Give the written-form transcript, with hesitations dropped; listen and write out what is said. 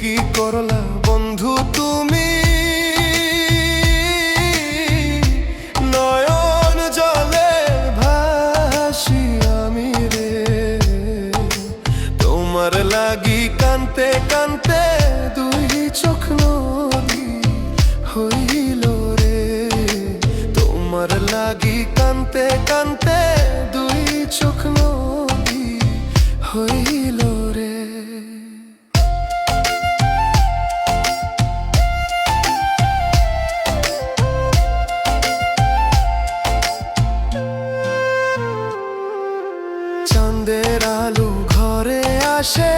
কি করলা বন্ধু তুমি, নয়ন জলে ভাসি আমি রে। তোমার লাগি কানতে কানতে দুই চোখ নদী হইল রে। তোমার লাগি কানতে কানতে দুই চোখ নদী হইল রে। চাঁদের আলো ঘরে আসে,